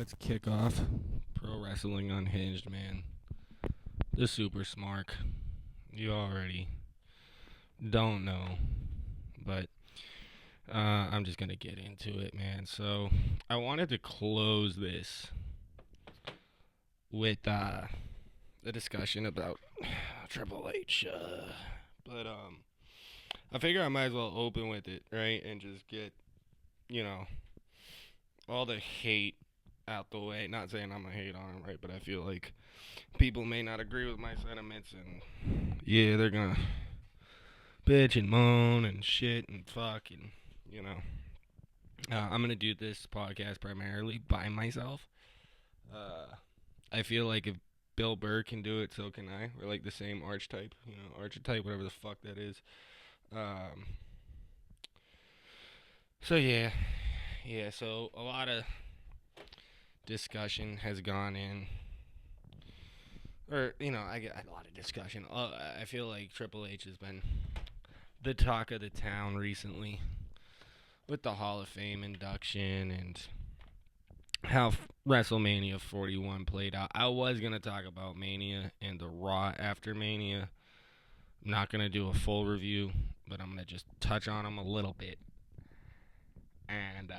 Let's kick off Pro Wrestling Unhinged, man. The Super Smart. You already don't know, but I'm just gonna get into it, man. So I wanted to close this with the discussion about Triple H, but I figure I might as well open with it, right, and just get all the hate out the way. Not saying I'm gonna hate on him, right? But I feel like people may not agree with my sentiments, and yeah, they're gonna bitch and moan and shit and fuck and you know. I'm gonna do this podcast primarily by myself. I feel like if Bill Burr can do it, so can I. We're like the same archetype, archetype, whatever the fuck that is. Um, so yeah. So a lot of discussion has gone in, or I get a lot of discussion. I feel like Triple H has been the talk of the town recently with the Hall of Fame induction and how WrestleMania 41 played out. I was gonna talk about Mania and the Raw after Mania. I'm not gonna do a full review, but I'm gonna just touch on them a little bit. And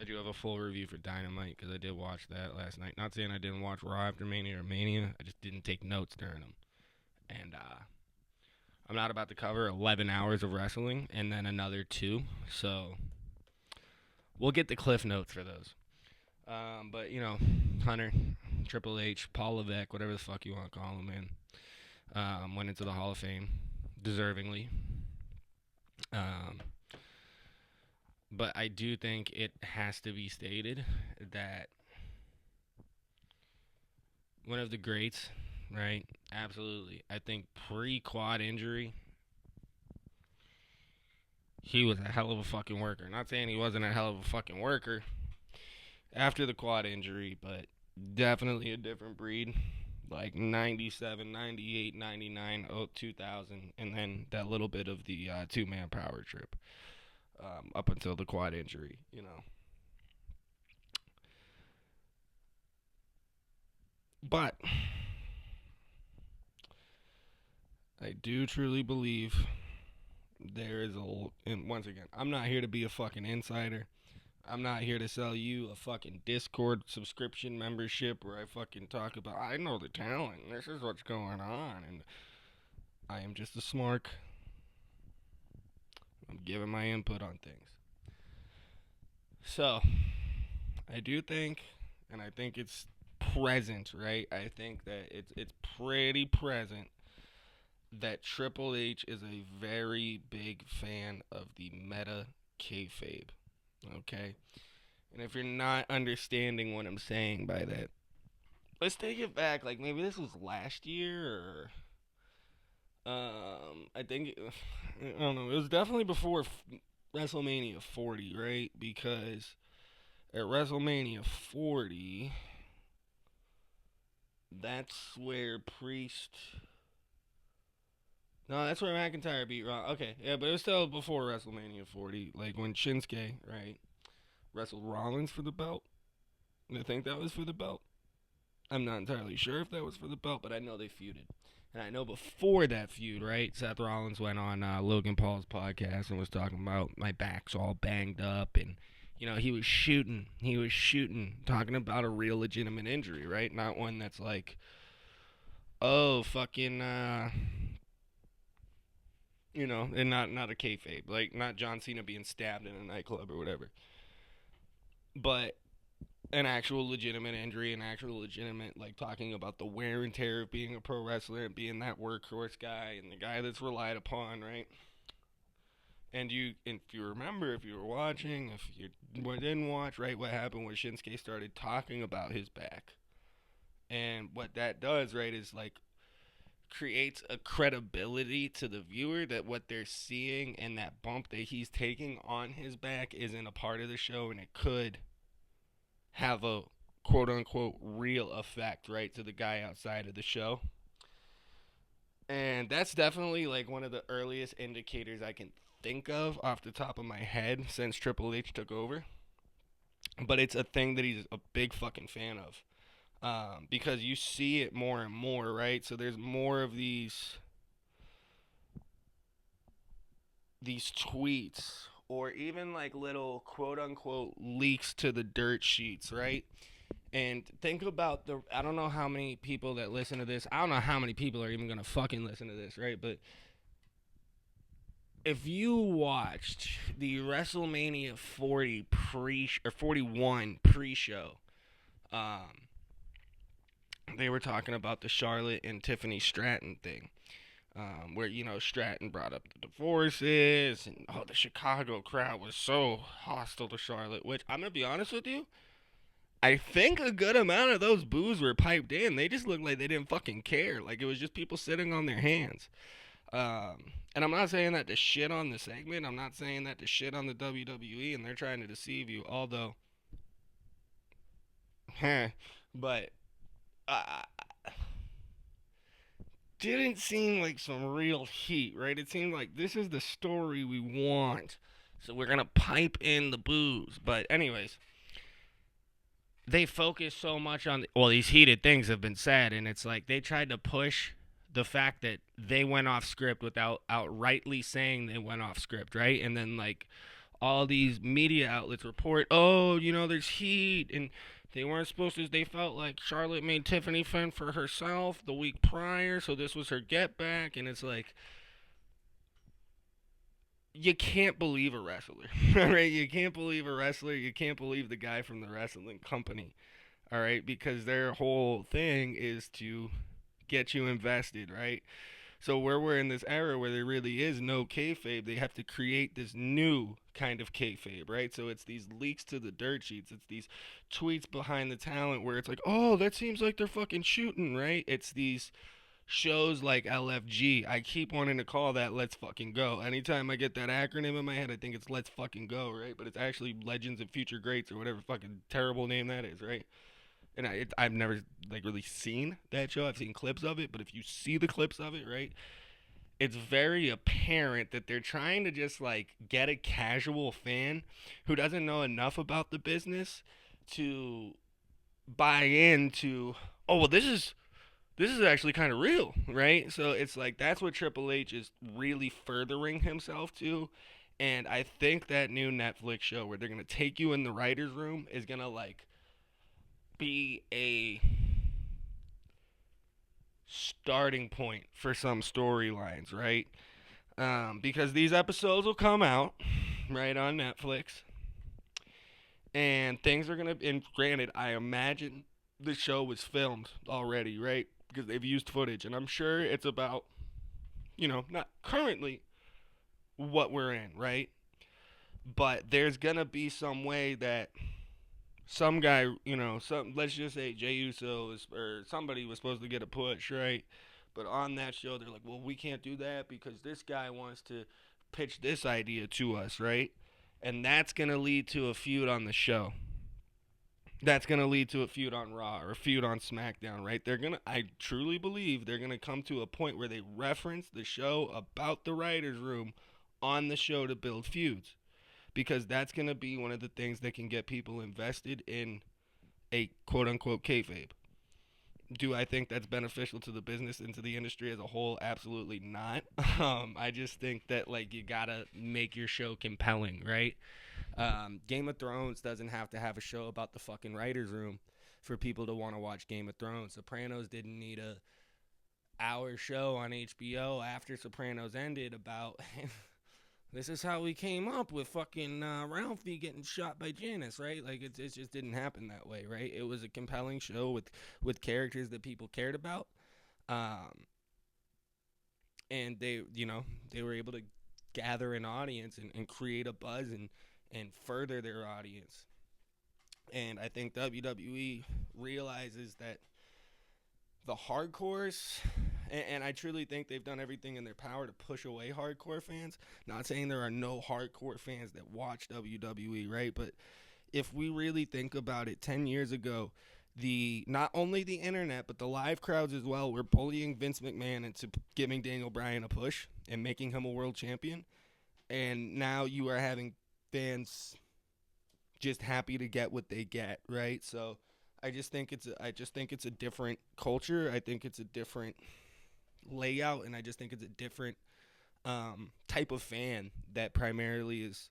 I do have a full review for Dynamite because I did watch that last night. Not saying I didn't watch Raw after Mania or Mania. I just didn't take notes during them. And I'm not about to cover 11 hours of wrestling and then another 2. So we'll get the cliff notes for those. But, Hunter, Triple H, Paul Levesque, whatever the fuck you want to call him, man, went into the Hall of Fame deservingly. But I do think it has to be stated that one of the greats, right? Absolutely. I think pre-quad injury, he was a hell of a fucking worker. Not saying he wasn't a hell of a fucking worker after the quad injury, but definitely a different breed. Like 97, 98, 99, 2000, and then that little bit of the two-man power trip up until the quad injury, But I do truly believe there is and once again, I'm not here to be a fucking insider. I'm not here to sell you a fucking Discord subscription membership where I fucking talk about, I know the talent, this is what's going on, and I am just a smart. I'm giving my input on things. So, I do think, and I think it's present, right? I think that it's pretty present that Triple H is a very big fan of the meta kayfabe. Okay? And if you're not understanding what I'm saying by that, let's take it back. Like maybe this was last year, or I think I don't know. It was definitely before WrestleMania 40, right? Because at WrestleMania 40, that's where Priest. No, that's where McIntyre beat Raw. Okay, yeah, but it was still before WrestleMania 40, like when Shinsuke, right, wrestled Rollins for the belt. I think that was for the belt. I'm not entirely sure if that was for the belt, but I know they feuded. And I know before that feud, right, Seth Rollins went on Logan Paul's podcast and was talking about my back's all banged up, and he was shooting, talking about a real legitimate injury, right, not one that's like, oh fucking, and not a kayfabe, like not John Cena being stabbed in a nightclub or whatever, but an actual legitimate injury, an actual legitimate, like, talking about the wear and tear of being a pro wrestler and being that workhorse guy and the guy that's relied upon, right? And if you remember, if you were watching, if you didn't watch, right, what happened when Shinsuke started talking about his back. And what that does, right, is, like, creates a credibility to the viewer that what they're seeing and that bump that he's taking on his back isn't a part of the show, and it could have a quote-unquote real effect, right, to the guy outside of the show. And that's definitely like one of the earliest indicators I can think of off the top of my head since Triple H took over. but it's a thing that he's a big fucking fan of. Because you see it more and more, right? So there's more of these tweets or even like little quote unquote leaks to the dirt sheets, right? And think about I don't know how many people that listen to this. I don't know how many people are even going to fucking listen to this, right? But if you watched the WrestleMania 40 pre or 41 pre-show, um they were talking about the Charlotte and Tiffany Stratton thing. Where Stratton brought up the divorces, and the Chicago crowd was so hostile to Charlotte. Which I'm gonna be honest with you, I think a good amount of those boos were piped in. They just looked like they didn't fucking care. Like it was just people sitting on their hands. And I'm not saying that to shit on the segment. I'm not saying that to shit on the WWE, and they're trying to deceive you. Although, but uh, didn't seem like some real heat, right? It seemed like this is the story we want. So we're going to pipe in the booze. But, anyways, they focus so much on. These heated things have been said, and it's like they tried to push the fact that they went off script without outrightly saying they went off script, right? And then, like, all these media outlets report, there's heat, and they weren't supposed to. They felt like Charlotte made Tiffany fend for herself the week prior, so this was her get back, and it's like you can't believe a wrestler, all right? You can't believe a wrestler. You can't believe the guy from the wrestling company, all right? Because their whole thing is to get you invested, right? So where we're in this era where there really is no kayfabe, they have to create this new kind of kayfabe, right? So it's these leaks to the dirt sheets. It's these tweets behind the talent where it's like, oh, that seems like they're fucking shooting, right? It's these shows like LFG. I keep wanting to call that Let's Fucking Go. Anytime I get that acronym in my head, I think it's Let's Fucking Go, right? But it's actually Legends and Future Greats or whatever fucking terrible name that is, right? And I've never like really seen that show. I've seen clips of it, but if you see the clips of it, right, it's very apparent that they're trying to just like get a casual fan who doesn't know enough about the business to buy into. Oh well, this is actually kind of real, right? So it's like that's what Triple H is really furthering himself to. And I think that new Netflix show where they're gonna take you in the writers' room is gonna like be a starting point for some storylines, right? Because these episodes will come out right on Netflix, and things are gonna. And granted, I imagine the show was filmed already, right? Because they've used footage, and I'm sure it's about, not currently what we're in, right? But there's gonna be some way that some guy, some let's just say Jay Uso or somebody was supposed to get a push, right? But on that show, they're like, well, we can't do that because this guy wants to pitch this idea to us, right? And that's gonna lead to a feud on the show. That's gonna lead to a feud on Raw or a feud on SmackDown, right? I truly believe they're gonna come to a point where they reference the show about the writers' room on the show to build feuds because that's going to be one of the things that can get people invested in a quote unquote kayfabe. Do I think that's beneficial to the business and to the industry as a whole? Absolutely not. I just think that like you gotta make your show compelling, right? Game of Thrones doesn't have to have a show about the fucking writers' room for people to want to watch Game of Thrones. Sopranos didn't need a hour show on HBO after Sopranos ended about this is how we came up with fucking Ralphie getting shot by Janice, right? Like it just didn't happen that way, right? It was a compelling show with characters that people cared about, um, and they were able to gather an audience and create a buzz and further their audience. And I think WWE realizes that the hardcores, and I truly think they've done everything in their power to push away hardcore fans. Not saying there are no hardcore fans that watch WWE, right? But if we really think about it, 10 years ago, the not only the internet but the live crowds as well were bullying Vince McMahon into giving Daniel Bryan a push and making him a world champion. And now you are having fans just happy to get what they get, right? So I just think it's a different culture. I think it's a different layout, and I just think it's a different type of fan that primarily is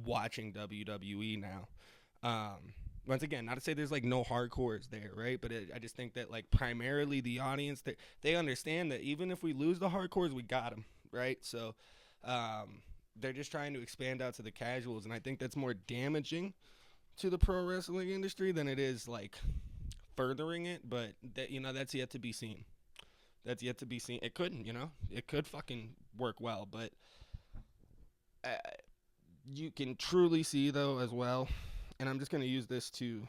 watching WWE now. Once again, not to say there's like no hardcores there, right? But I just think that like primarily the audience, they understand that even if we lose the hardcores, we got them, right? So they're just trying to expand out to the casuals, and I think that's more damaging to the pro wrestling industry than it is like furthering it. But that, that's yet to be seen. That's yet to be seen. It couldn't, it could fucking work well, but uh, you can truly see though as well. And I'm just gonna use this to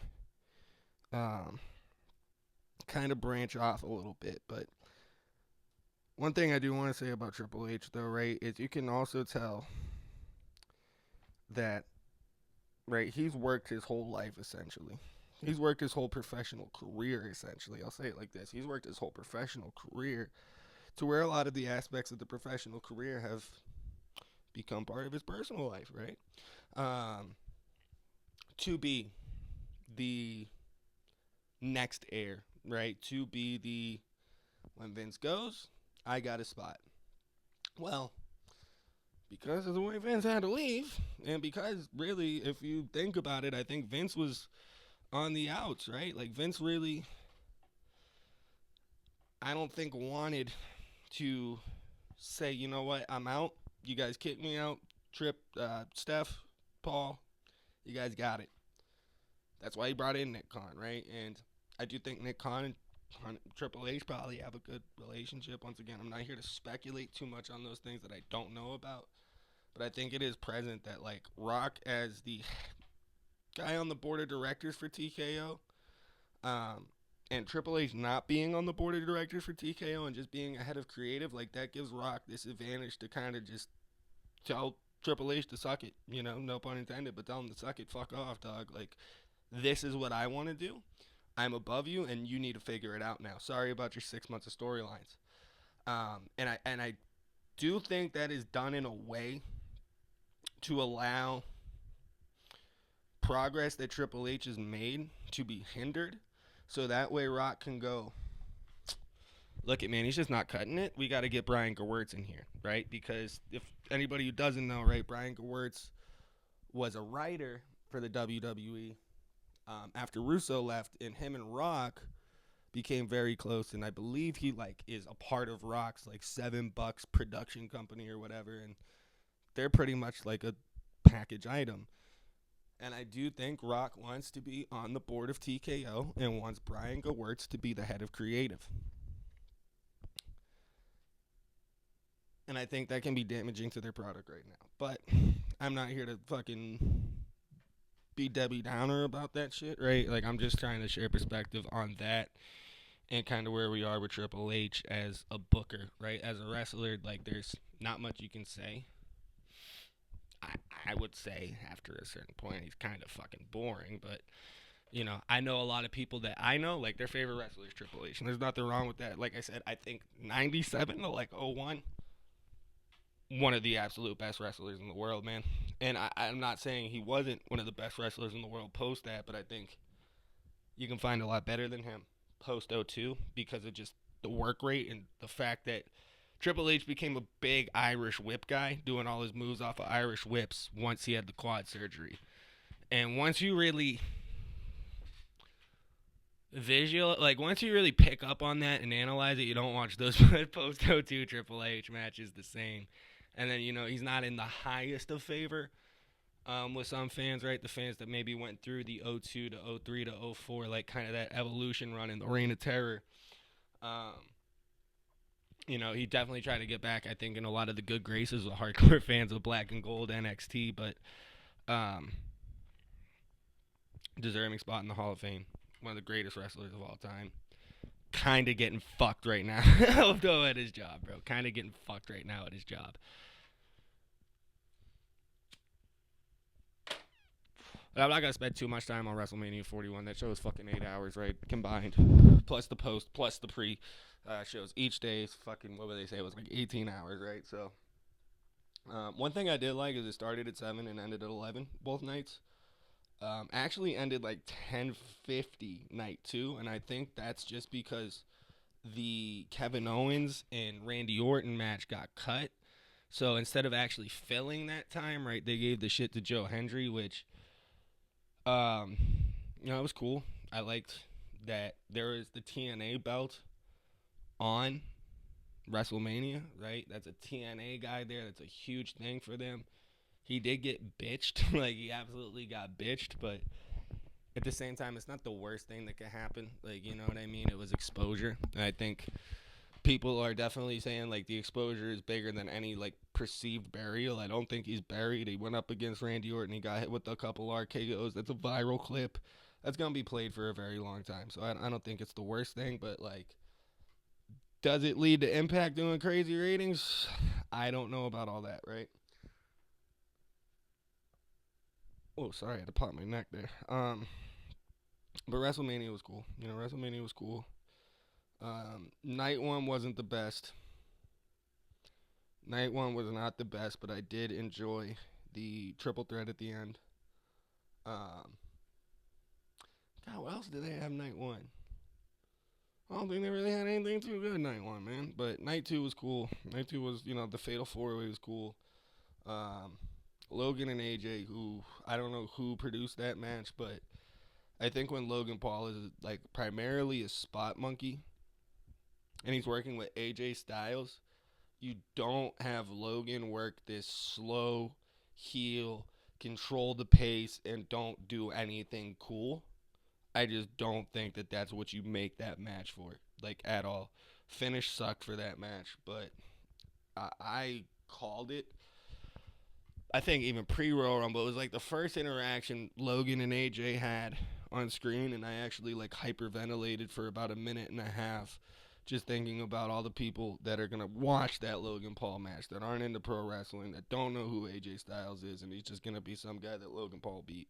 um, kind of branch off a little bit, but one thing I do want to say about Triple H though, right, is you can also tell that, right, he's worked his whole life essentially. He's worked his whole professional career essentially. I'll say it like this: he's worked his whole professional career to where a lot of the aspects of the professional career have become part of his personal life, right? Um, to be the next heir, right? To be the when Vince goes, I got a spot. Well, because of the way Vince had to leave, and because really, if you think about it, I think Vince was on the outs, right? Like Vince really, I don't think wanted to say, you know what, I'm out. You guys kick me out. Trip, Steph, Paul, you guys got it. That's why he brought in Nick Khan, right? And I do think Nick Khan and Triple H probably have a good relationship. Once again, I'm not here to speculate too much on those things that I don't know about. But I think it is present that, like, Rock as the guy on the board of directors for TKO, um, and Triple H not being on the board of directors for TKO and just being a head of creative, like, that gives Rock this advantage to kind of just tell Triple H to suck it. No pun intended, but tell him to suck it. Fuck off, dog. Like, this is what I want to do. I'm above you, and you need to figure it out now. Sorry about your 6 months of storylines. And I do think that is done in a way to allow progress that Triple H has made to be hindered, so that way Rock can go, look at, man, he's just not cutting it. We got to get Brian Gewirtz in here, right? Because if anybody who doesn't know, right, Brian Gewirtz was a writer for the WWE after Russo left, and him and Rock became very close, and I believe he like is a part of Rock's like $7 production company or whatever, and they're pretty much like a package item. And I do think Rock wants to be on the board of TKO and wants Brian Gewirtz to be the head of creative. And I think that can be damaging to their product right now. But I'm not here to fucking be Debbie Downer about that shit, right? Like, I'm just trying to share perspective on that and kind of where we are with Triple H as a booker, right? As a wrestler, like, there's not much you can say. I would say after a certain point, he's kind of fucking boring, but I know a lot of people that I know, like, their favorite wrestler is Triple H, and there's nothing wrong with that. Like I said, I think 97 to like 01, one of the absolute best wrestlers in the world, man. And I'm not saying he wasn't one of the best wrestlers in the world post that, but I think you can find a lot better than him post 02 because of just the work rate and the fact that Triple H became a big Irish whip guy, doing all his moves off of Irish whips once he had the quad surgery. And once you really once you really pick up on that and analyze it, you don't watch those post 02 Triple H matches the same. And then, he's not in the highest of favor with some fans, right? The fans that maybe went through the 02 to 03 to 04, like kind of that evolution run in the Reign of Terror. He definitely tried to get back, I think, in a lot of the good graces with hardcore fans of Black and Gold NXT, but deserving spot in the Hall of Fame. One of the greatest wrestlers of all time. Kind of getting fucked right now at his job, bro. Kind of getting fucked right now at his job. But I'm not going to spend too much time on WrestleMania 41. That show is fucking 8 hours, right? Combined. Plus the post, plus the pre shows. Each day is fucking, what would they say? It was like 18 hours, right? So, one thing I did like is it started at 7 and ended at 11 both nights. Actually ended like 10:50 night 2, and I think that's just because the Kevin Owens and Randy Orton match got cut. So instead of actually filling that time, right, they gave the shit to Joe Hendry, which um it was cool. I liked that there is the TNA belt on Wrestlemania, right? That's a TNA guy there. That's a huge thing for them. He did get bitched, like he absolutely got bitched, but at the same time, it's not the worst thing that could happen. Like, you know what I mean? It was exposure. And I think people are definitely saying like the exposure is bigger than any like perceived burial. I don't think he's buried. He went up against Randy Orton. He got hit with a couple RKO's. That's a viral clip. That's gonna be played for a very long time. So I don't think it's the worst thing. But like, does it lead to Impact doing crazy ratings? I don't know about all that. Right? Oh, sorry, I had to pop my neck there. But WrestleMania was cool. WrestleMania was cool. Night one wasn't the best. Night one was not the best, but I did enjoy the triple threat at the end. Um, God, what else did they have night one? I don't think they really had anything too good night one, man. But night two was cool. Night two was, the Fatal Four Way was cool. Um, Logan and AJ, who I don't know who produced that match, but I think when Logan Paul is like primarily a spot monkey, and he's working with AJ Styles, you don't have Logan work this slow heel, control the pace, and don't do anything cool. I just don't think that that's what you make that match for, like at all. Finish sucked for that match, but I called it. I think even pre-Royal Rumble, it was like the first interaction Logan and AJ had on screen, and I actually like hyperventilated for about a minute and a half, just thinking about all the people that are gonna watch that Logan Paul match that aren't into pro wrestling, that don't know who AJ Styles is, and he's just gonna be some guy that Logan Paul beat.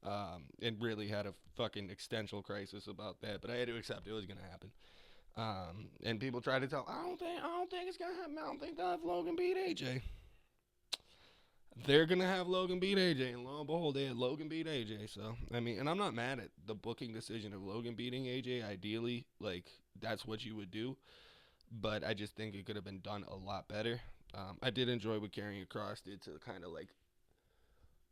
And really had a fucking existential crisis about that, but I had to accept it was gonna happen. And people try to tell, I don't think it's gonna happen. I don't think they'll have Logan beat AJ. They're gonna have Logan beat AJ, and lo and behold, they had Logan beat AJ. So I mean, and I'm not mad at the booking decision of Logan beating AJ. Ideally, like that's what you would do, but I just think it could have been done a lot better. I did enjoy what Karrion Kross did to kind of like,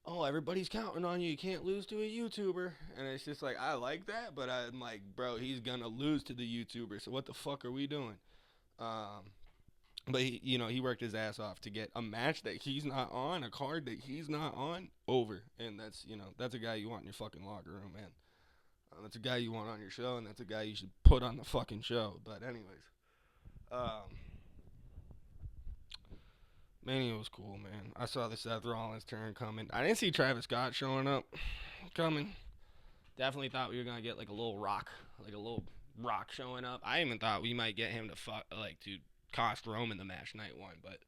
oh, everybody's counting on you. You can't lose to a YouTuber, and it's just like I like that, but I'm like, bro, he's gonna lose to the YouTuber. So what the fuck are we doing? Um, but he worked his ass off to get a match that he's not on, a card that he's not on, over. And that's a guy you want in your fucking locker room, man. That's a guy you want on your show, and that's a guy you should put on the fucking show. But anyways, um, Mania was cool, man. I saw the Seth Rollins turn coming. I didn't see Travis Scott showing up coming. Definitely thought we were gonna get like a little rock showing up. I even thought we might get him to cost Roman the match night one, but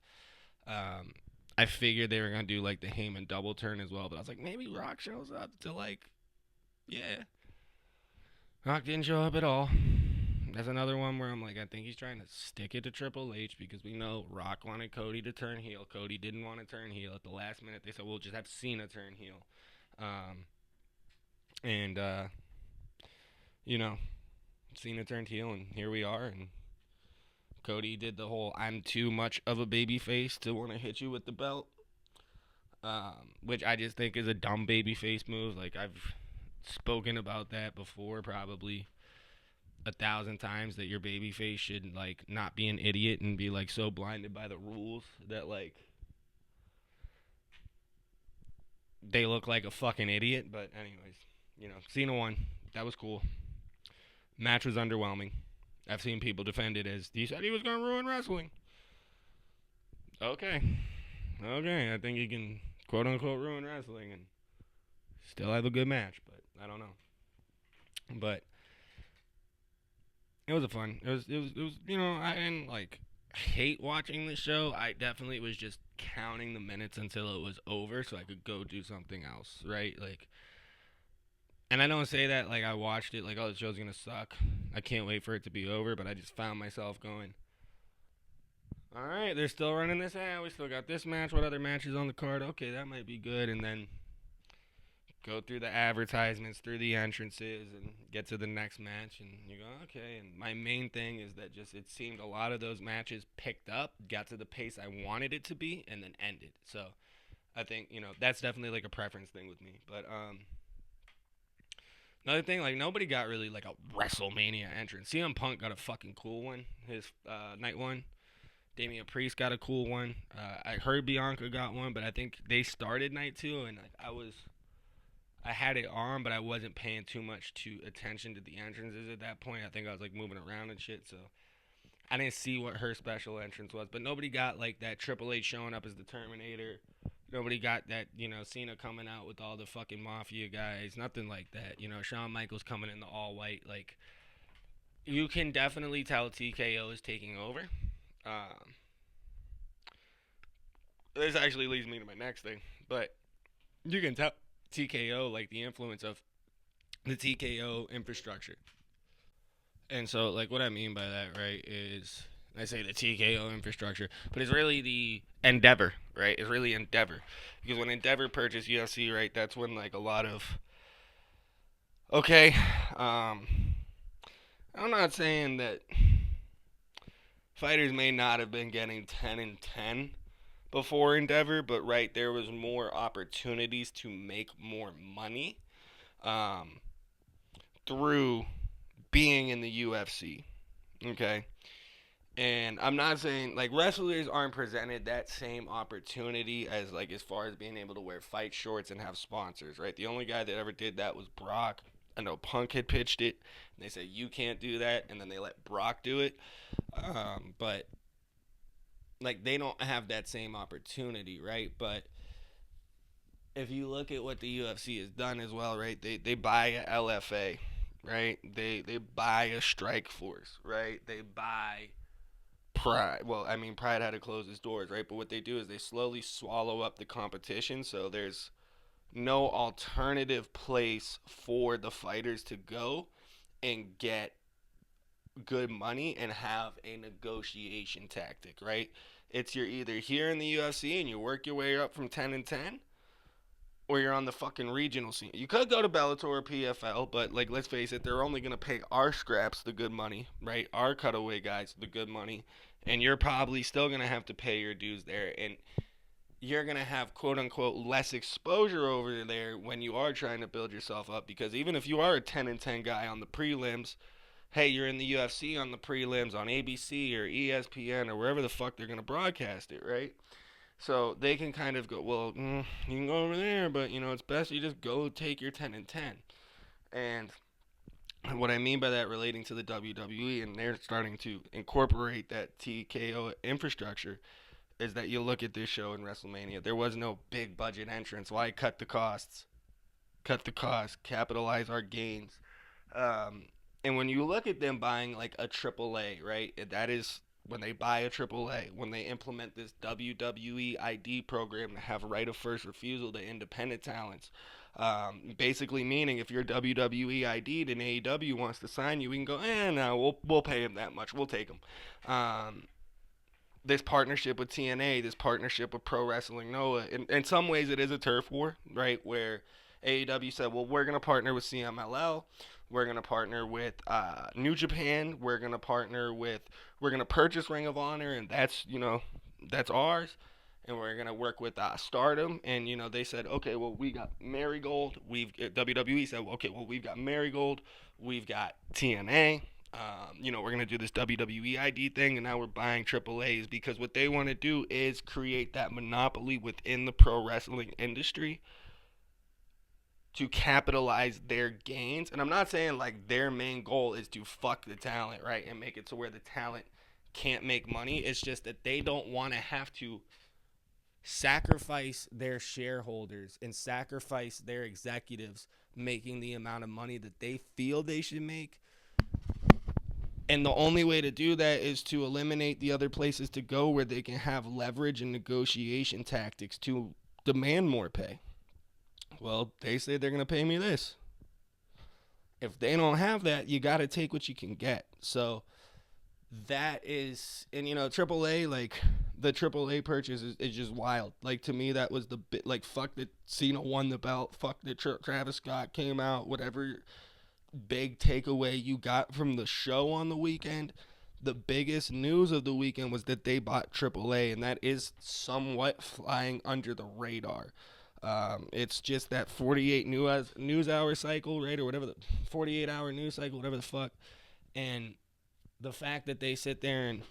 I figured they were gonna do like the Heyman double turn as well. But I was like, maybe Rock shows up to yeah. Rock didn't show up at all. That's another one where I'm like, I think he's trying to stick it to Triple H because we know Rock wanted Cody to turn heel. Cody didn't want to turn heel at the last minute. They said we'll just have Cena turn heel, and Cena turned heel, and here we are. And Cody did the whole I'm too much of a baby face to want to hit you with the belt, which I just think is a dumb baby face move. Like, I've spoken about that before, probably 1,000 times, that your baby face should, like, not be an idiot and be, like, so blinded by the rules that, like, they look like a fucking idiot. But anyways, Cena won. That was cool. Match was underwhelming. I've seen people defend it as he said he was going to ruin wrestling. Okay. I think he can quote unquote ruin wrestling and still have a good match, but I don't know. But it was I didn't like hate watching the show. I definitely was just counting the minutes until it was over so I could go do something else, right? Like, and I don't say that like I watched it like, oh, the show's gonna suck, I can't wait for it to be over, but I just found myself going, alright, they're still running this out, we still got this match, what other matches on the card, okay, that might be good, and then go through the advertisements, through the entrances, and get to the next match, and you go, okay. And my main thing is that just it seemed a lot of those matches picked up, got to the pace I wanted it to be, and then ended. So I think that's definitely like a preference thing with me. But another thing, like nobody got really like a WrestleMania entrance. CM Punk got a fucking cool one, his night one. Damian Priest got a cool one. I heard Bianca got one, but I think they started night two, and like I had it on, but I wasn't paying too much attention to the entrances at that point. I think I was like moving around and shit, so I didn't see what her special entrance was. But nobody got like that Triple H showing up as the Terminator. Nobody got that, Cena coming out with all the fucking mafia guys. Nothing like that. Shawn Michaels coming in the all white. Like, you can definitely tell TKO is taking over. Um, this actually leads me to my next thing. But you can tell TKO, like, the influence of the TKO infrastructure. And so, like, what I mean by that, right, is I say the TKO infrastructure, but it's really the Endeavor, right? It's really Endeavor. Because when Endeavor purchased UFC, right, that's when, like, a lot of. Okay, I'm not saying that fighters may not have been getting 10 and 10 before Endeavor, but, right, there was more opportunities to make more money um, through being in the UFC. Okay? And I'm not saying like wrestlers aren't presented that same opportunity as like as far as being able to wear fight shorts and have sponsors, right? The only guy that ever did that was Brock. I know Punk had pitched it, and they said you can't do that, and then they let Brock do it. But like they don't have that same opportunity, right? But if you look at what the UFC has done as well, right? They buy a LFA, right? They buy a Strike Force, right? They buy Pride. Well, I mean, Pride had to close its doors, right? But what they do is they slowly swallow up the competition, so there's no alternative place for the fighters to go and get good money and have a negotiation tactic, right? It's you're either here in the UFC and you work your way up from 10 and 10, or you're on the fucking regional scene. You could go to Bellator or PFL, but like let's face it, they're only gonna pay our scraps the good money, right? Our cutaway guys the good money, and you're probably still gonna have to pay your dues there, and you're gonna have quote unquote less exposure over there when you are trying to build yourself up. Because even if you are a 10 and 10 guy on the prelims, hey, you're in the UFC on the prelims on ABC or ESPN or wherever the fuck they're gonna broadcast it, right? So they can kind of go, well, you can go over there, but it's best you just go take your 10 and 10. And what I mean by that relating to the WWE, and they're starting to incorporate that TKO infrastructure, is that you look at this show in WrestleMania. There was no big budget entrance. Why cut the costs? Cut the costs, capitalize our gains. And when you look at them buying like a AAA, right? That is when they buy a AAA, when they implement this WWE ID program to have right of first refusal to independent talents. Basically meaning if you're WWE ID'd and AEW wants to sign you, we can go, no, we'll pay him that much. We'll take him. This partnership with TNA, this partnership with Pro Wrestling Noah, in some ways it is a turf war, right? Where AEW said, well, we're going to partner with CMLL. We're going to partner with New Japan. We're going to purchase Ring of Honor, and that's ours. And we're going to work with Stardom. And, they said, okay, well, we got Marigold. WWE said, okay, well, we've got Marigold. We've got TNA. We're going to do this WWE ID thing, and now we're buying AAAs because what they want to do is create that monopoly within the pro wrestling industry to capitalize their gains. And I'm not saying like their main goal is to fuck the talent, right, and make it to where the talent can't make money. It's just that they don't want to have to sacrifice their shareholders and sacrifice their executives making the amount of money that they feel they should make. And the only way to do that is to eliminate the other places to go where they can have leverage and negotiation tactics to demand more pay. Well, they say they're going to pay me this. If they don't have that, you got to take what you can get. So that is, and AAA, like, the AAA purchase is just wild. Like, to me, that was the bit. Like, fuck that Cena won the belt. Fuck that Travis Scott came out. Whatever big takeaway you got from the show on the weekend, the biggest news of the weekend was that they bought AAA, and that is somewhat flying under the radar. It's just that 48 news hour cycle, right, or whatever, the 48-hour news cycle, whatever the fuck, and the fact that they sit there and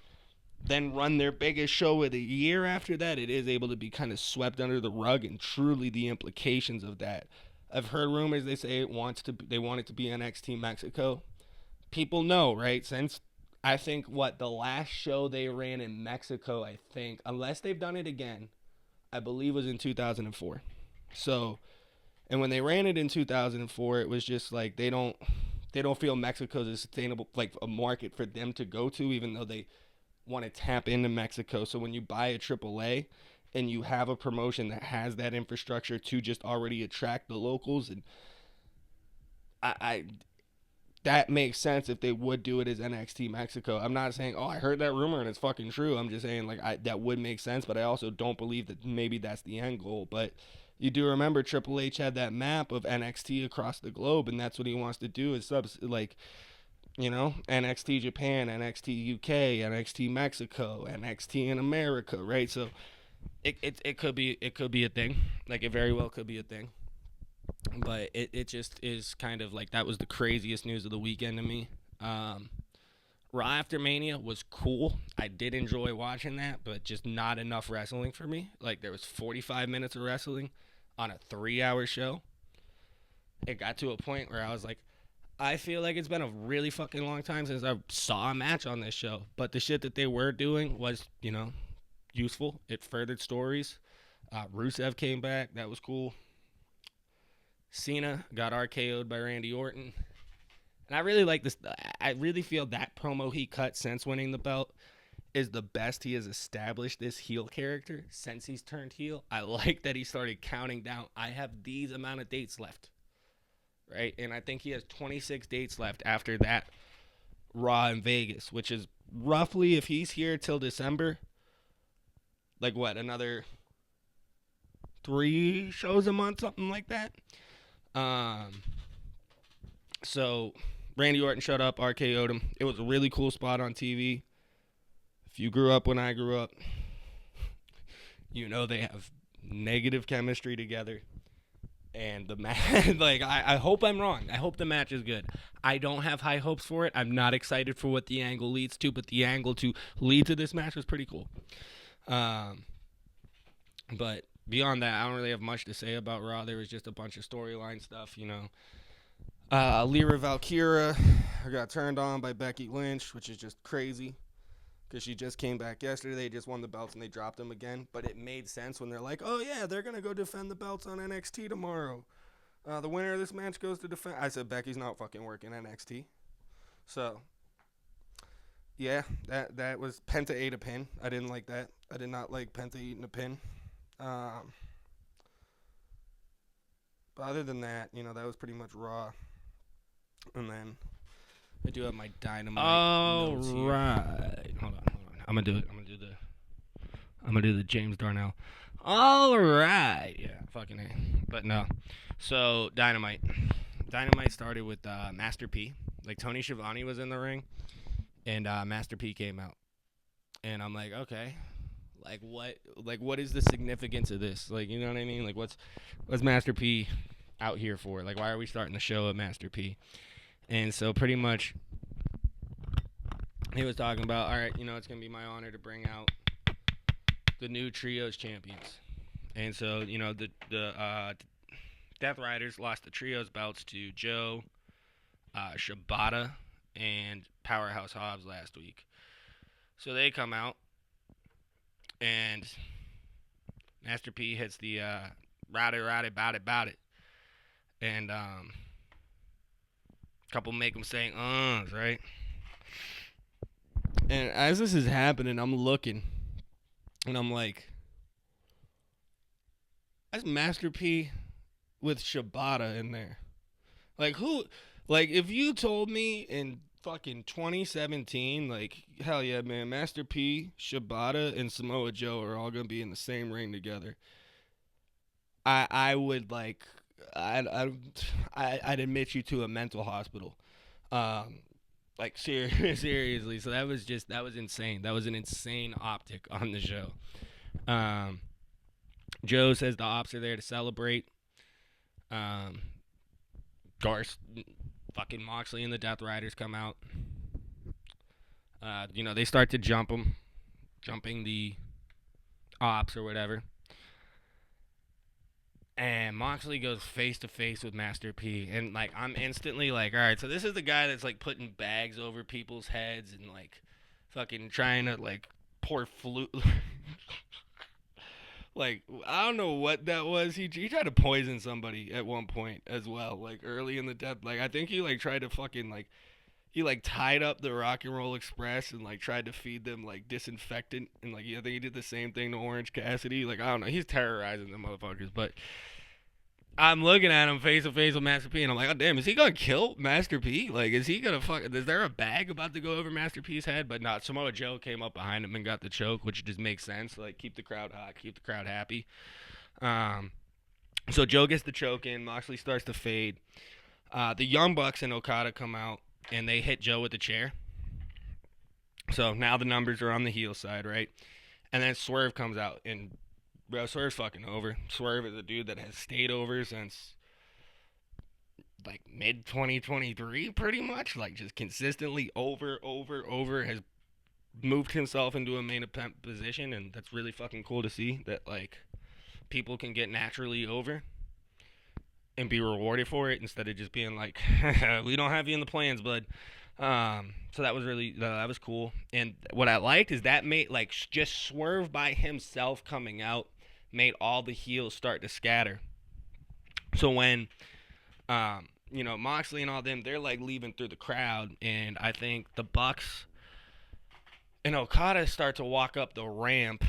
then run their biggest show of the year after that, it is able to be kind of swept under the rug, and truly the implications of that. I've heard rumors they say they want it to be NXT Mexico. People know, right? Since I think the last show they ran in Mexico, I think, unless they've done it again, I believe was in 2004. So, and when they ran it in 2004, it was just like they don't feel Mexico's a sustainable, like, a market for them to go to, even though they want to tap into Mexico. So when you buy a AAA and you have a promotion that has that infrastructure to just already attract the locals, and I that makes sense if they would do it as NXT Mexico. I'm not saying, oh, I heard that rumor and it's fucking true. I'm just saying, like, that would make sense, but I also don't believe that maybe that's the end goal. But you do remember Triple H had that map of NXT across the globe, and that's what he wants to do is NXT Japan, NXT UK, NXT Mexico, NXT in America, right? So it could be a thing. Like, it very well could be a thing. But it just is kind of like, that was the craziest news of the weekend to me. Raw after Mania was cool. I did enjoy watching that, but just not enough wrestling for me. Like, there was 45 minutes of wrestling on a 3-hour show. It got to a point where I was like, I feel like it's been a really fucking long time since I saw a match on this show. But the shit that they were doing was, useful. It furthered stories. Rusev came back. That was cool. Cena got RKO'd by Randy Orton. And I really like this. I really feel that promo he cut since winning the belt is the best he has established this heel character since he's turned heel. I like that he started counting down. I have these amount of dates left. Right? And I think he has 26 dates left after that Raw in Vegas, which is roughly, if he's here till December, like what, another 3 shows a month, something like that. So Randy Orton showed up, RKO'd him. It was a really cool spot on TV. If you grew up when I grew up, they have negative chemistry together. And the match, like, I hope I'm wrong. I hope the match is good. I don't have high hopes for it. I'm not excited for what the angle leads to, but the angle to lead to this match was pretty cool. But beyond that, I don't really have much to say about Raw. There was just a bunch of storyline stuff, Lyra Valkyria got turned on by Becky Lynch, which is just crazy because she just came back yesterday. They just won the belts and they dropped them again. But it made sense when they're like, oh, yeah, they're going to go defend the belts on NXT tomorrow. The winner of this match goes to defend. I said, Becky's not fucking working NXT. So, yeah, that was Penta ate a pin. I didn't like that. I did not like Penta eating a pin. But other than that, that was pretty much Raw. And then I do have my Dynamite notes here. Right. Hold on. I'm gonna do it. I'm gonna do the James Darnell. All right. Yeah. Fucking A. But no. So Dynamite started with Master P. Like, Tony Schiavone was in the ring, and Master P came out, and I'm like, okay. What is the significance of this? Like, you know what I mean? Like, what's Master P out here for? Like, why are we starting the show at Master P? And so pretty much he was talking about, all right, it's going to be my honor to bring out the new Trios champions. And so, the Death Riders lost the Trios belts to Joe, Shibata, and Powerhouse Hobbs last week. So they come out, and Master P hits the rowdy, bout it. And couple make them saying, right? And as this is happening, I'm looking, and I'm like, that's Master P with Shibata in there. Like, who? Like, if you told me in fucking 2017, like, hell yeah, man. Master P, Shibata, and Samoa Joe are all gonna be in the same ring together. I would like, I'd, I'd, I'd admit you to a mental hospital. Um, like seriously. So that was insane. That was an insane optic on the show. Um, Joe says the ops are there to celebrate. Um, Garth, fucking Moxley and the Death Riders come out. They start to jumping the ops or whatever. And Moxley goes face to face with Master P, and like I'm instantly like, all right, so this is the guy that's like putting bags over people's heads and like fucking trying to like pour flute. Like I don't know what that was. He tried to poison somebody at one point as well, like early in the death. Like I think he like tried to fucking like he like tied up the Rock and Roll Express and like tried to feed them like disinfectant and like I think he did the same thing to Orange Cassidy. Like I don't know, he's terrorizing the motherfuckers. But I'm looking at him face to face with Master P, and I'm like, oh damn, is he gonna kill Master P? Like, is he gonna fuck? Is there a bag about to go over Master P's head? But not. Samoa Joe came up behind him and got the choke, which just makes sense. Like, keep the crowd hot, keep the crowd happy. Um, so Joe gets the choke in. Moxley starts to fade. The Young Bucks and Okada come out, and they hit Joe with the chair. So now the numbers are on the heel side, right? And then Swerve comes out, and bro, Swerve's fucking over. Swerve is a dude that has stayed over since like mid 2023, pretty much. Like just consistently over has moved himself into a main event position, and that's really fucking cool to see that like people can get naturally over and be rewarded for it instead of just being like, we don't have you in the plans, bud. So that was really that was cool. And what I liked is that made like just Swerve by himself coming out made all the heels start to scatter. So when Moxley and all them, they're like leaving through the crowd, and I think the Bucks and Okada start to walk up the ramp,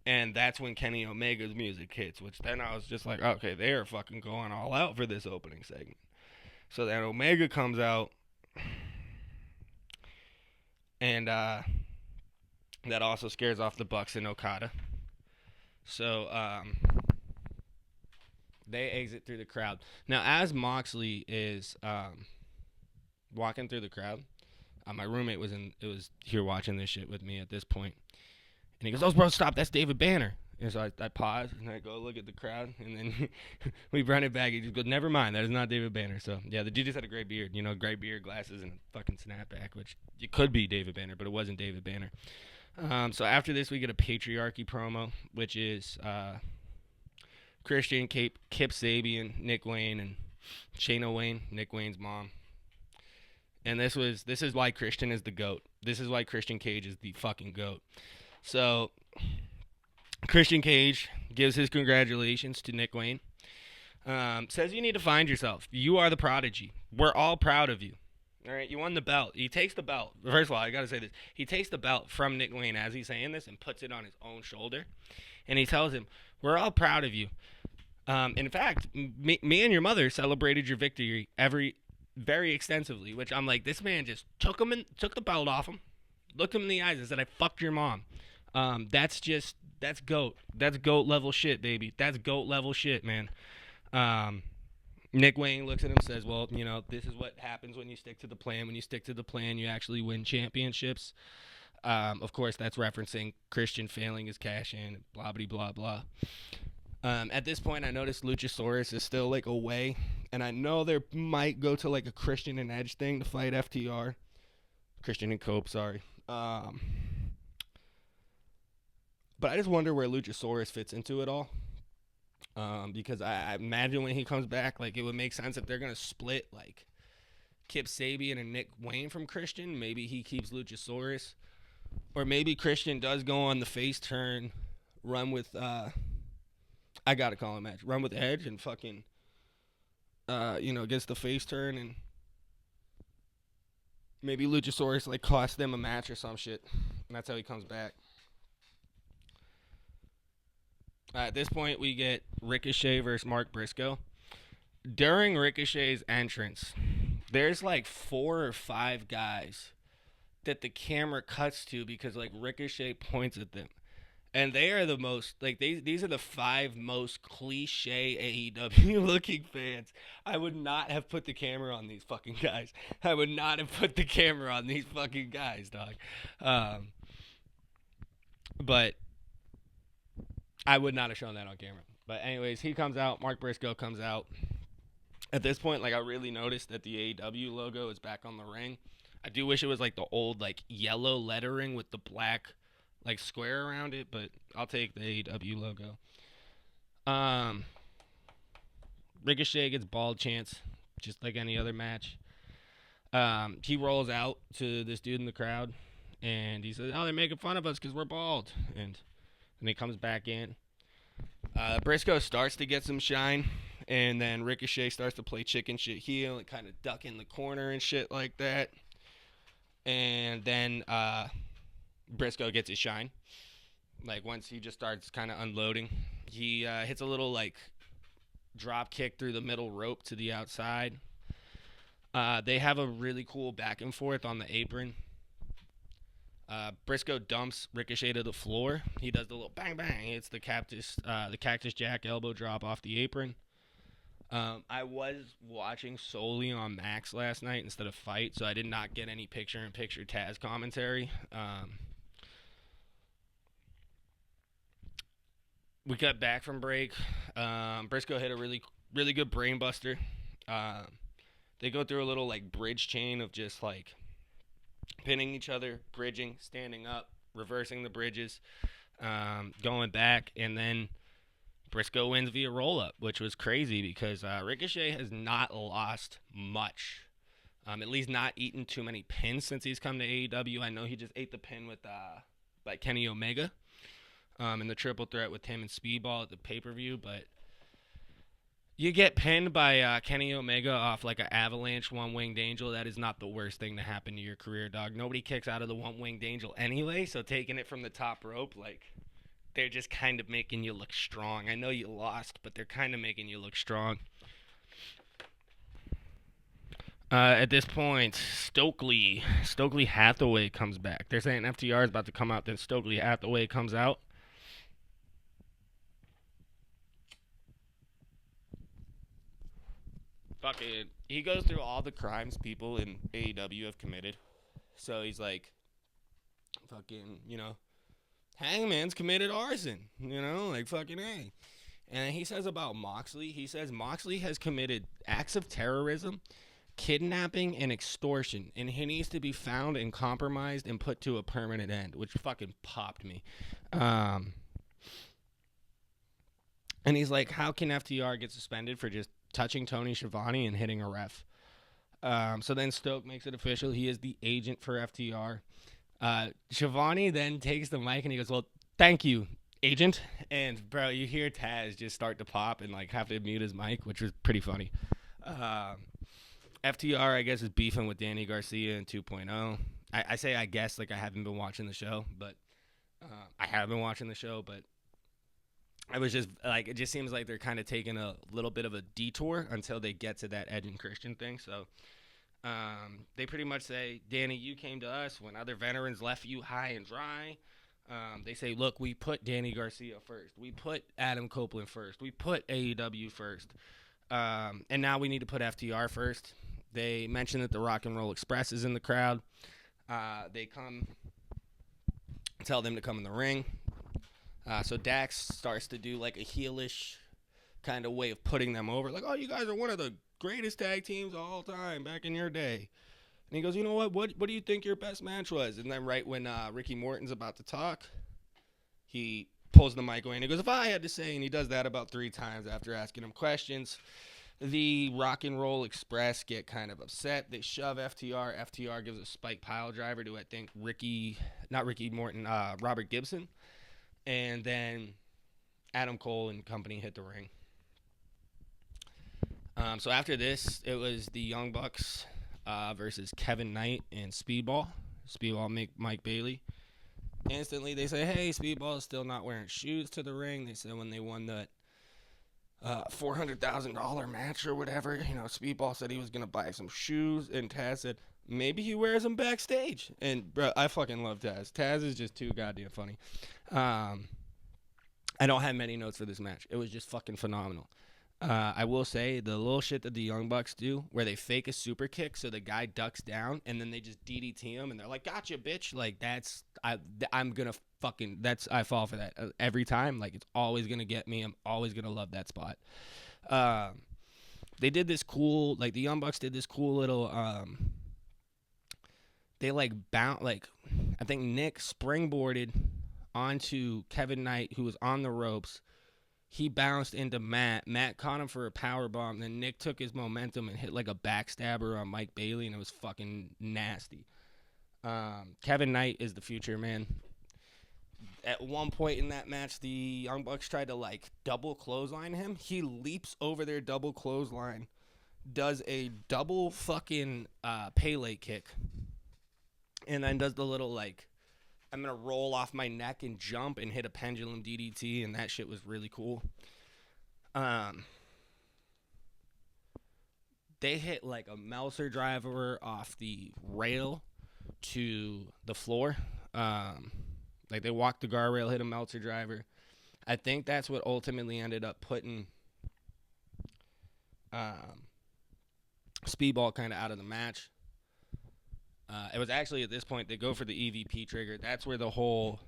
and that's when Kenny Omega's music hits, which then I was just like, okay, they are fucking going all out for this opening segment. So then Omega comes out, and that also scares off the Bucks and Okada. So they exit through the crowd. Now, as Moxley is walking through the crowd, my roommate was here watching this shit with me at this point, and he goes, "Oh, bro, stop! That's David Banner." And so I pause and I go look at the crowd, and then we run it back. He just goes, "Never mind, that is not David Banner." So yeah, the dude just had a gray beard, gray beard, glasses, and a fucking snapback, which it could be David Banner, but it wasn't David Banner. So after this, we get a patriarchy promo, which is Christian, Kip Sabian, Nick Wayne, and Shayna Wayne, Nick Wayne's mom. And this is why Christian is the GOAT. This is why Christian Cage is the fucking GOAT. So Christian Cage gives his congratulations to Nick Wayne. Says you need to find yourself. You are the prodigy. We're all proud of you. All right, you won the belt. He takes the belt. First of all, I got to say this. He takes the belt from Nick Wayne as he's saying this and puts it on his own shoulder. And he tells him, we're all proud of you. In fact, me and your mother celebrated your victory very extensively, which I'm like, this man just took the belt off him, looked him in the eyes and said, I fucked your mom. That's GOAT. That's GOAT level shit, baby. That's GOAT level shit, man. Nick Wayne looks at him and says, well, this is what happens when you stick to the plan. When you stick to the plan, you actually win championships. Of course, that's referencing Christian failing his cash in, blah, blah, blah, blah. At this point, I noticed Luchasaurus is still, like, away. And I know they might go to, like, a Christian and Edge thing to fight FTR. Christian and Cope, sorry. But I just wonder where Luchasaurus fits into it all. Because I imagine when he comes back, like, it would make sense if they're going to split, like, Kip Sabian and Nick Wayne from Christian. Maybe he keeps Luchasaurus. Or maybe Christian does go on the face turn, run with, I gotta call him match, run with Edge and fucking, gets the face turn, and maybe Luchasaurus, like, cost them a match or some shit. And that's how he comes back. At this point, we get Ricochet versus Mark Briscoe. During Ricochet's entrance, there's like 4 or 5 guys that the camera cuts to because like Ricochet points at them. And they are the most like these are the 5 most cliche AEW looking fans. I would not have put the camera on these fucking guys. I would not have put the camera on these fucking guys, dog. Um, but I would not have shown that on camera. But anyways, he comes out. Mark Briscoe comes out. At this point, like I really noticed that the AEW logo is back on the ring. I do wish it was like the old like yellow lettering with the black like square around it, but I'll take the AEW logo. Um, Ricochet gets ball chance, just like any other match. He rolls out to this dude in the crowd, and he says, "Oh, they're making fun of us because we're bald." And then he comes back in. Briscoe starts to get some shine, and then Ricochet starts to play chicken shit heel and kind of duck in the corner and shit like that. And then Briscoe gets his shine. Like once he just starts kind of unloading, he hits a little like drop kick through the middle rope to the outside. They have a really cool back and forth on the apron. Briscoe dumps Ricochet to the floor. He does the little bang bang. It's the Cactus Jack elbow drop off the apron. I was watching solely on Max last night instead of Fight, so I did not get any picture-in-picture Taz commentary. We got back from break. Briscoe hit a really good brain buster. They go through a little like bridge chain of just like pinning each other, bridging, standing up, reversing the bridges, going back, and then Briscoe wins via roll-up, which was crazy because Ricochet has not lost much. At least not eaten too many pins since he's come to AEW. I know he just ate the pin with like Kenny Omega in the triple threat with him and Speedball at the pay-per-view, but you get pinned by Kenny Omega off like an avalanche one-winged angel. That is not the worst thing to happen to your career, dog. Nobody kicks out of the one-winged angel anyway, so taking it from the top rope, like, they're just kind of making you look strong. I know you lost, but they're kind of making you look strong. At this point, Stokely Hathaway comes back. They're saying FTR is about to come out, then Stokely Hathaway comes out. Fucking, he goes through all the crimes people in AEW have committed. So he's like, fucking, Hangman's committed arson, like fucking A. And then he says about Moxley, he says Moxley has committed acts of terrorism, kidnapping, and extortion, and he needs to be found and compromised and put to a permanent end, which fucking popped me. And he's like, how can FTR get suspended for just touching Tony Schiavone and hitting a ref? So then Stoke makes it official. He is the agent for FTR. Schiavone then takes the mic and he goes, well, thank you, agent. And, bro, you hear Taz just start to pop and, like, have to mute his mic, which was pretty funny. FTR, I guess, is beefing with Danny Garcia in 2.0. I say I guess, like I haven't been watching the show, but I have been watching the show, but I was just, like, it just seems like they're kind of taking a little bit of a detour until they get to that Edge and Christian thing, so they pretty much say, Danny, you came to us when other veterans left you high and dry. They say, look, we put Danny Garcia first. We put Adam Copeland first. We put AEW first. And now we need to put FTR first. They mention that the Rock and Roll Express is in the crowd. They tell them to come in the ring. So Dax starts to do like a heelish kind of way of putting them over. Like, oh, you guys are one of the greatest tag teams of all time back in your day. And he goes, you know what do you think your best match was? And then right when Ricky Morton's about to talk, he pulls the mic away and he goes, if I had to say, and he does that about 3 times after asking him questions. The Rock and Roll Express get kind of upset. They shove FTR. FTR gives a spike pile driver to, I think, Robert Gibson. And then Adam Cole and company hit the ring. So after this, it was the Young Bucks versus Kevin Knight and Speedball. Speedball Mike Bailey. Instantly, they say, hey, Speedball is still not wearing shoes to the ring. They said when they won that $400,000 match or whatever. Speedball said he was gonna buy some shoes, and Taz said maybe he wears them backstage. And bro, I fucking love Taz. Taz is just too goddamn funny. I don't have many notes for this match. It was just fucking phenomenal. I will say the little shit that the Young Bucks do, where they fake a super kick so the guy ducks down and then they just DDT him and they're like, "Gotcha, bitch!" Like I'm gonna fucking I fall for that every time. Like it's always gonna get me. I'm always gonna love that spot. They did this cool, like the Young Bucks did this cool little. They like bound, like I think Nick springboarded onto Kevin Knight, who was on the ropes. He bounced into Matt. Matt caught him for a power bomb. Then Nick took his momentum and hit like a backstabber on Mike Bailey, and it was fucking nasty. Kevin Knight is the future, man. At one point in that match, the Young Bucks tried to like double clothesline him. He leaps over their double clothesline, does a double fucking Pele kick, and then does the little like, I'm going to roll off my neck and jump and hit a pendulum DDT, and that shit was really cool. They hit like a Meltzer driver off the rail to the floor. Like they walked the guardrail, hit a Meltzer driver. I think that's what ultimately ended up putting Speedball kind of out of the match. It was actually at this point they go for the EVP trigger. That's where the whole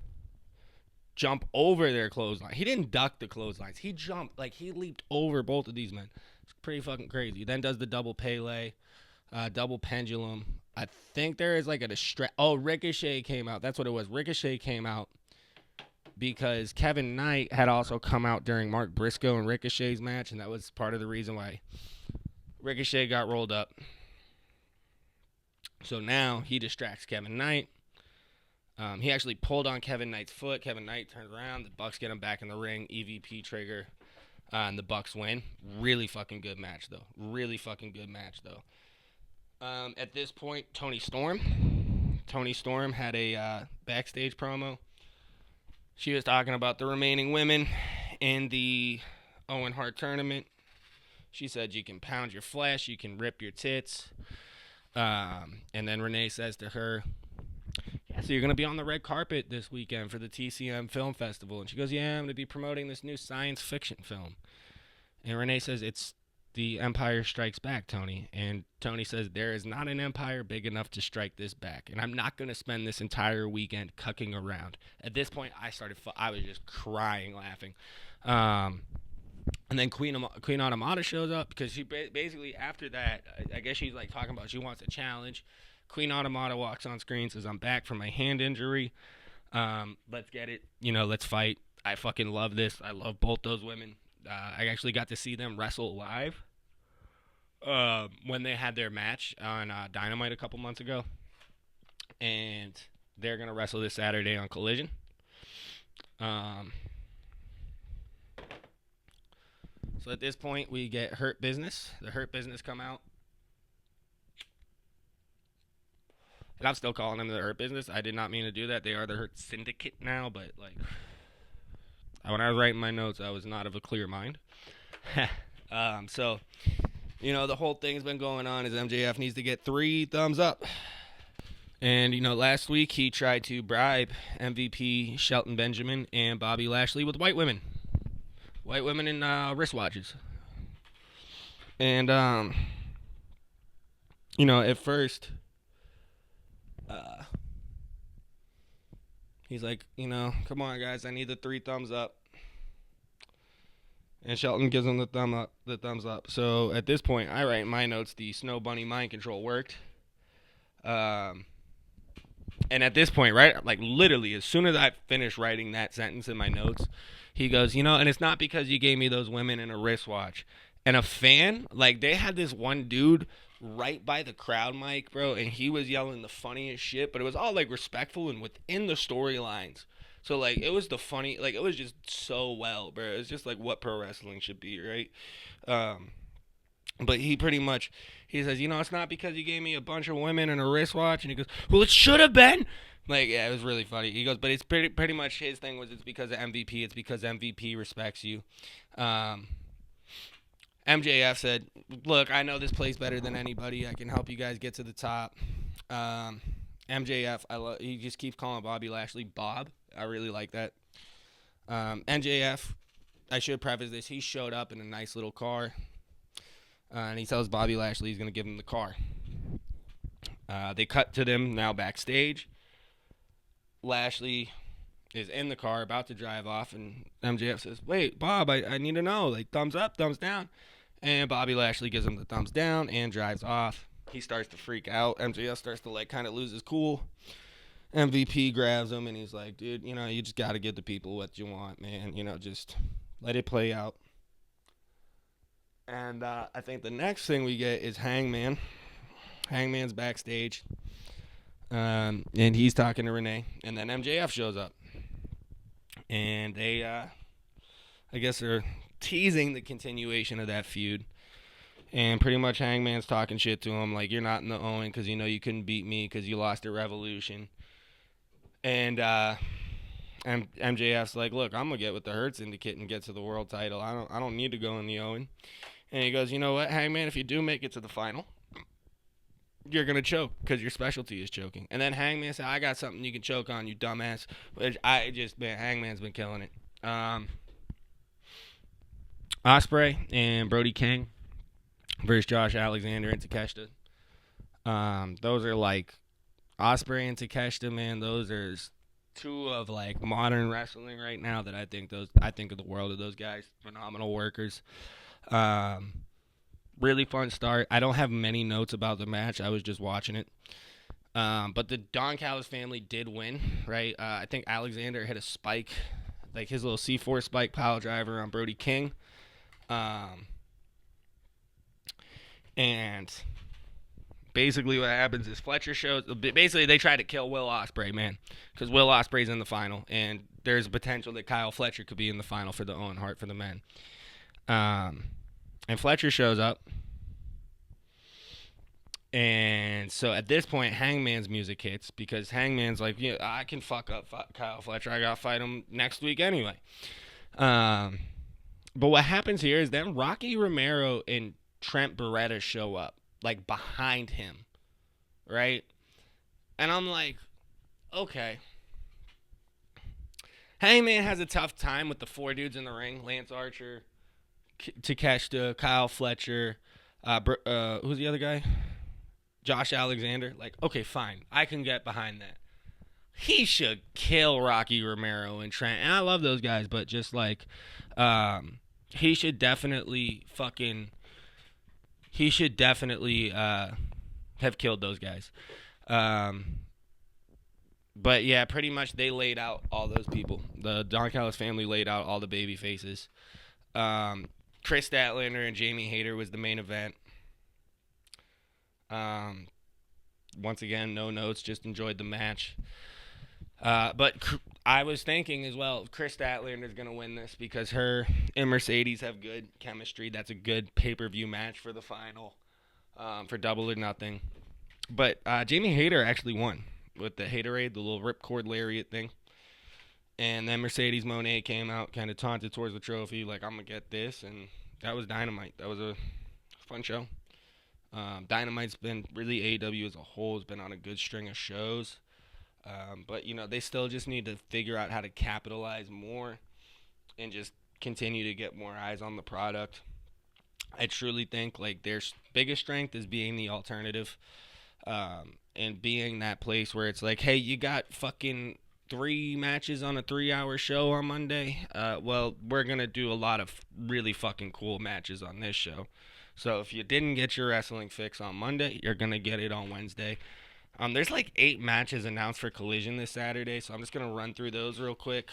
jump over their clothesline. He didn't duck the clotheslines. He jumped, like he leaped over both of these men. It's pretty fucking crazy. Then does the double Pele, double pendulum. I think there is like a distract. Oh, Ricochet came out. That's what it was. Ricochet came out because Kevin Knight had also come out during Mark Briscoe and Ricochet's match, and that was part of the reason why Ricochet got rolled up. So now he distracts Kevin Knight. He actually pulled on Kevin Knight's foot. Kevin Knight turns around. The Bucks get him back in the ring. EVP trigger. And the Bucks win. Really fucking good match, though. At this point, Toni Storm had a backstage promo. She was talking about the remaining women in the Owen Hart tournament. She said you can pound your flesh. You can rip your tits. And then Renee says to her, "Yeah, so you're going to be on the red carpet this weekend for the TCM Film Festival." And she goes, "Yeah, I'm going to be promoting this new science fiction film." And Renee says, "It's The Empire Strikes Back, Tony." And Tony says, "There is not an empire big enough to strike this back. And I'm not going to spend this entire weekend cucking around." At this point, I was just crying, laughing. And then Queen Automata shows up because she basically, after that, I guess she's like talking about she wants a challenge. Queen Automata walks on screen, says, "I'm back from my hand injury. Let's get it. Let's fight." I fucking love this. I love both those women. I actually got to see them wrestle live when they had their match on Dynamite a couple months ago. And they're going to wrestle this Saturday on Collision. So at this point, we get Hurt Business. The Hurt Business come out. And I'm still calling them the Hurt Business. I did not mean to do that. They are the Hurt Syndicate now, but like when I was writing my notes, I was not of a clear mind. So, the whole thing's been going on is MJF needs to get 3 thumbs up. And, last week he tried to bribe MVP Shelton Benjamin and Bobby Lashley with white women. White women in wristwatches. And, at first, he's like, "Come on, guys, I need the 3 thumbs up." And Shelton gives him the thumbs up. So at this point, I write in my notes, the Snow Bunny mind control worked. And at this point, right, like literally, as soon as I finished writing that sentence in my notes, he goes, and it's not because you gave me those women in a wristwatch. And a fan, like they had this one dude right by the crowd mic, bro, and he was yelling the funniest shit, but it was all like respectful and within the storylines. So like it was it was just so well, bro. It's just like what pro wrestling should be, right? But he pretty much, he says, it's not because you gave me a bunch of women and a wristwatch. And he goes, "Well, it should have been." Like, yeah, it was really funny. He goes, but it's pretty much his thing was it's because of MVP. It's because MVP respects you. MJF said, "Look, I know this place better than anybody. I can help you guys get to the top." MJF, he just keeps calling Bobby Lashley Bob. I really like that. MJF, I should preface this. He showed up in a nice little car, and he tells Bobby Lashley he's going to give him the car. They cut to them now backstage. Lashley is in the car about to drive off, and MJF says, "Wait, Bob, I need to know, like, thumbs up, thumbs down." And Bobby Lashley gives him the thumbs down and drives off. He starts to freak out. MJF starts to, like, kind of lose his cool. MVP grabs him, and he's like, "Dude, you just got to give the people what you want, man. Just let it play out." And I think the next thing we get is Hangman. Hangman's backstage, and he's talking to Renee, and then MJF shows up. And they, I guess they're teasing the continuation of that feud. And pretty much Hangman's talking shit to him, like, "You're not in the Owen because you couldn't beat me because you lost at Revolution." And MJF's like, "Look, I'm gonna get with the Hurt Syndicate and get to the world title. I don't need to go in the Owen." And he goes, "You know what, Hangman? If you do make it to the final, you're gonna choke because your specialty is choking." And then Hangman said, "I got something you can choke on, you dumbass." Which Hangman's been killing it. Ospreay and Brody King versus Josh Alexander and Takeshita. Those are like Ospreay and Takeshita, man. Those are two of like modern wrestling right now that I think of the world of those guys. Phenomenal workers. Really fun start. I don't have many notes about the match. I was just watching it. But the Don Callis family did win, right? I think Alexander hit a spike, like his little C4 spike pile driver on Brody King. And basically what happens is Fletcher shows... Basically, they try to kill Will Ospreay, man. Because Will Ospreay's in the final. And there's potential that Kyle Fletcher could be in the final for the Owen Hart for the men. And Fletcher shows up. And so at this point, Hangman's music hits. Because Hangman's like, I can fuck up Kyle Fletcher. I got to fight him next week anyway. But what happens here is then Rocky Romero and Trent Beretta show up, like, behind him, right? And I'm like, okay. Hangman has a tough time with the four dudes in the ring. Lance Archer, Takeshita, Kyle Fletcher, who's the other guy? Josh Alexander. Like, okay, fine. I can get behind that. He should kill Rocky Romero and Trent. And I love those guys, but just like, he should definitely have killed those guys. But yeah, pretty much they laid out all those people. The Don Callis family laid out all the baby faces. Chris Statlander and Jamie Hayter was the main event. Once again, no notes, just enjoyed the match. But I was thinking as well, Chris Statlander is going to win this because her and Mercedes have good chemistry. That's a good pay-per-view match for the final, for Double or Nothing. But Jamie Hayter actually won with the Haterade, the little ripcord lariat thing. And then Mercedes Moné came out, kind of taunted towards the trophy, like, "I'm going to get this." And that was Dynamite. That was a fun show. Dynamite's been, really, AEW as a whole has been on a good string of shows. But, they still just need to figure out how to capitalize more and just continue to get more eyes on the product. I truly think, like, their biggest strength is being the alternative, and being that place where it's like, hey, you got fucking 3 matches on a 3-hour show on Monday. Well, we're going to do a lot of really fucking cool matches on this show. So if you didn't get your wrestling fix on Monday, you're going to get it on Wednesday. There's like 8 matches announced for Collision this Saturday, so I'm just going to run through those real quick.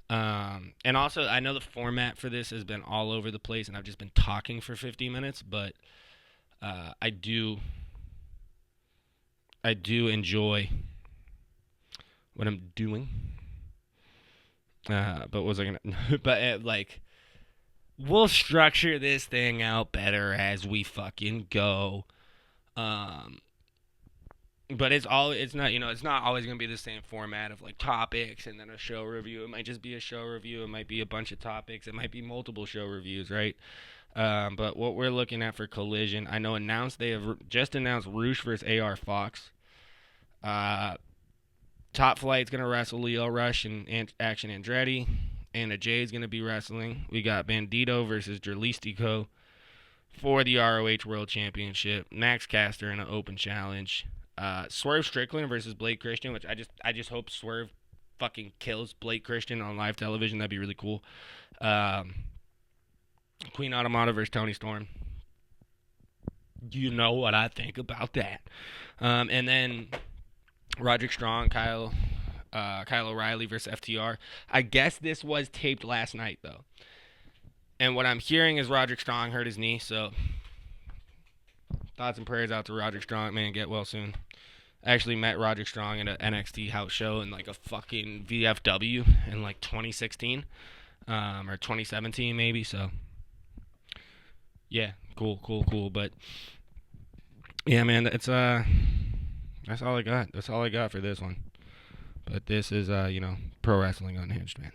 And also, I know the format for this has been all over the place, and I've just been talking for 50 minutes, but I do enjoy what I'm doing. But what was I going to... But, we'll structure this thing out better as we fucking go. But it's not always going to be the same format of like topics and then a show review. It might just be a show review. It might be a bunch of topics. It might be multiple show reviews, right? But what we're looking at for Collision, I know they have just announced Roosh versus AR Fox. Top Flight's gonna wrestle Leo Rush and Action Andretti. Anna Jay's gonna be wrestling. We got Bandito versus Dralistico for the ROH World Championship. Max Caster in an open challenge. Swerve Strickland versus Blake Christian, which I just hope Swerve fucking kills Blake Christian on live television. That'd be really cool. Queen Automata versus Tony Storm. You know what I think about that. And then Roderick Strong, Kyle O'Reilly versus FTR. I guess this was taped last night though. And what I'm hearing is Roderick Strong hurt his knee, so thoughts and prayers out to Roderick Strong, man. Get well soon. I actually met Roderick Strong at an NXT house show in like a fucking VFW in like 2016 or 2017 maybe. So yeah, cool. But yeah, man, that's all I got. That's all I got for this one. But this is Pro Wrestling Unhinged, man.